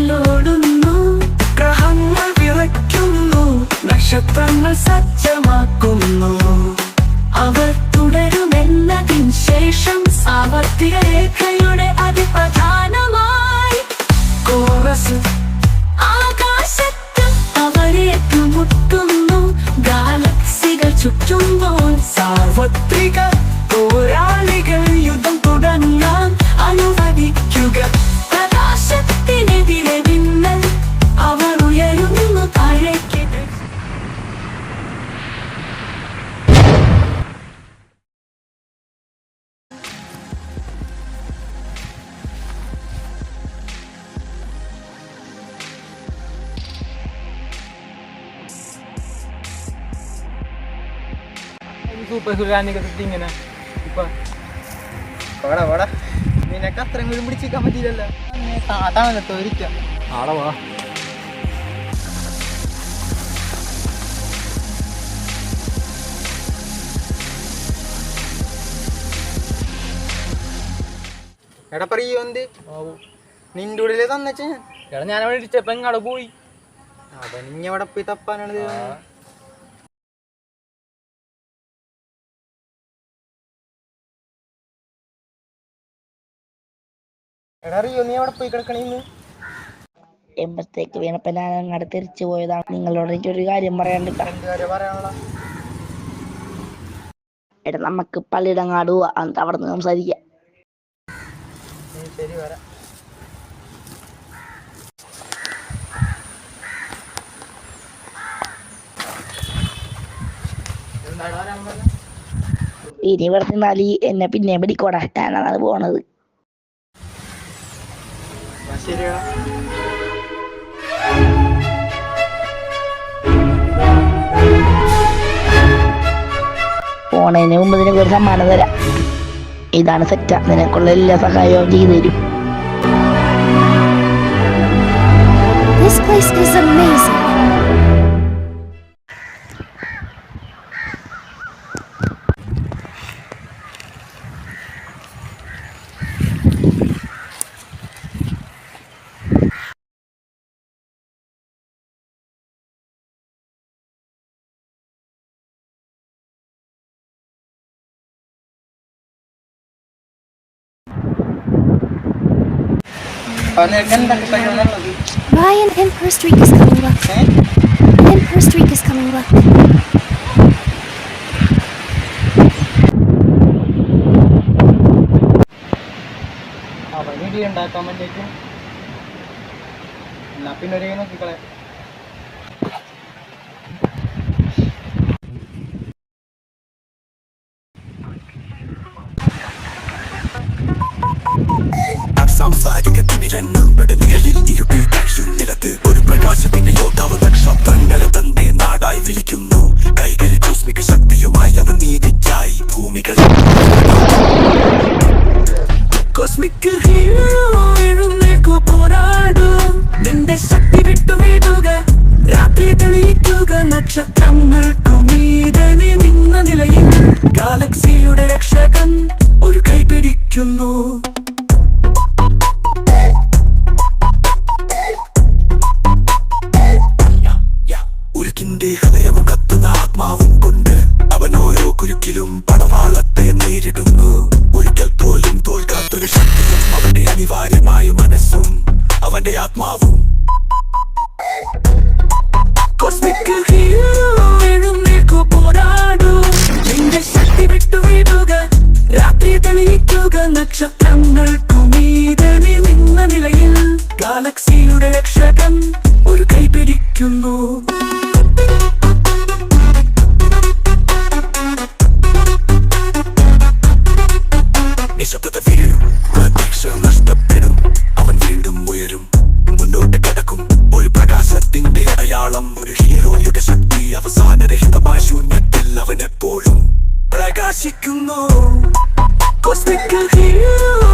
വാനിലോടുന്നു, ഗ്രഹങ്ങൾ വിറയ്ക്കുന്നു, നക്ഷത്രങ്ങൾ സജ്ജമാക്കുന്നു. അവർ തുടരുമെന്നതിൻ ശേഷം സാമ്പത്തിക രേഖയുടെ അതിപ്രധാനമായി കോറസ് ആകാശത്ത് അവരെ ഏറ്റുമുട്ടുന്നു. ഗാലക്സികൾ ചുറ്റുമ്പോൾ സാർവത്രിക പോരാളികൾ യുദ്ധം തുടങ്ങാൻ അനുവദിക്കുക. പ്രകാശത്തിനെതിരെ മിന്നൽ, അവർ ഉയരുന്നു താഴേക്ക്. സൂപ്പർ സുരാനിക്ക് ഇങ്ങനെ ഇപ്പൊ നിനക്ക് അത്രയും വീടും പിടിച്ചിരിക്കാൻ പറ്റിയില്ലല്ലോ. താത്താണല്ലോ തോരിക്കാം ആടെ വാ. എടാ പറയൂ എന്ത് നിന്റെ ഉള്ളിലെ തന്നച്ച എടാ ഞാനവിടെ ഇടിച്ചപ്പോ ഇങ്ങടെ പോയി. അവൻ ഇഞ്ഞവിടെ പോയി തപ്പാനാണ്. എടാ അറിയോ നീ അവിടെ പോയി കിടക്കണേന്ന്? എമ്പത്തേക്ക് വീണപ്പോ ഞാൻ അങ്ങോട്ട് തിരിച്ചു പോയതാണ്. നിങ്ങളോട് എനിക്കൊരു കാര്യം പറയാനുണ്ട്. എടാ നമുക്ക് പള്ളിയിടങ്ങാട് പോവാ, എന്നിട്ട് അവിടെ നിന്ന് സംസാരിക്കാം. ശരി വരാം. ഇനി ഇവിടെ നിന്നാല് എന്നെ പിന്നെ പിടിക്കോടാ, ഞാനാണ് പോണത്. പോണതിന് മുമ്പ് നിനക്ക് ഒരു സമ്മാനം തരാം. ഇതാണ് സെറ്റ, നിനക്കുള്ള എല്ലാ സഹായവും ചെയ്തു തരും. This place is amazing. My Emperor streak is coming up. Emperor streak is coming up. ഉണ്ടാക്കാൻ വേണ്ടിയിട്ട് എന്നാ പിന്നെ ഒരു നോക്കിക്കളെ. ഒരു പ്രകാശത്തിന്റെ യോദ്ധാവ് നക്ഷത്രങ്ങളെ തന്റെ നാടായി വിളിക്കുന്നു. കൈകളിൽ കോസ്മിക ശക്തിയുമായി അവൻ നീതിക്കായി ഭൂമികൾ. കോസ്മിക് ഹീറോ എഴുന്നേൽക്കൂ, പോരാടൂ, നിന്റെ ശക്തി വിട്ടുവീഴുക, രാത്രി തെളിയിക്കുക. നക്ഷത്രങ്ങൾക്കു മീതെ നിന്ന നിലയിൽ ഗാലക്സിയുടെ രക്ഷകൻ ഒരു കൈ പിടിക്കുന്നു. ഹൃദയവും കത്തുന്ന ആത്മാവും കൊണ്ട് അവൻ ഓരോ കുരുക്കിലും പടവാളത്തെ നേരിടുന്നു. ഒരിക്കൽ പോലും തോൽക്കാത്തൊരു ശക്തിയും അവന്റെ അനിവാര്യമായ മനസ്സും അവന്റെ ആത്മാവും. കോസ്മിക് ഹീറോ എഴുന്നേൽക്കൂ, പോരാടൂ, നിന്റെ ശക്തി വിട്ടുവീഴുക, രാത്രി തെളിയിക്കുക. നക്ഷത്രങ്ങൾക്കു മീതെ നിന്ന നിലയിൽ ഗാലക്സിയുടെ രക്ഷകൻ ഒരു കൈ പിടിക്കുന്നു. നിശബ്ദത വീഴും, പ്രതീക്ഷ നഷ്ടപ്പെടും, അവൻ വീണ്ടും ഉയരും, മുന്നോട്ട് കിടക്കും. ഒരു പ്രകാശത്തിന്റെ അടയാളം, ഒരു ഹീറോയുടെ ശക്തി, അവസാനരഹിതമായ ശൂന്യത്തിൽ അവൻ എപ്പോഴും പ്രകാശിക്കുന്നു. കോസ്മിക് ഹീറോ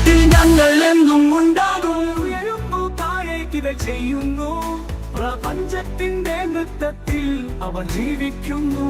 നാട്ടിൽ ഞങ്ങൾ എന്നും ഉണ്ടാകും. ഉയരുന്നു താഴേക്കിത ചെയ്യുന്നു, പ്രപഞ്ചത്തിന്റെ നൃത്തത്തിൽ അവൻ ജീവിക്കുന്നു.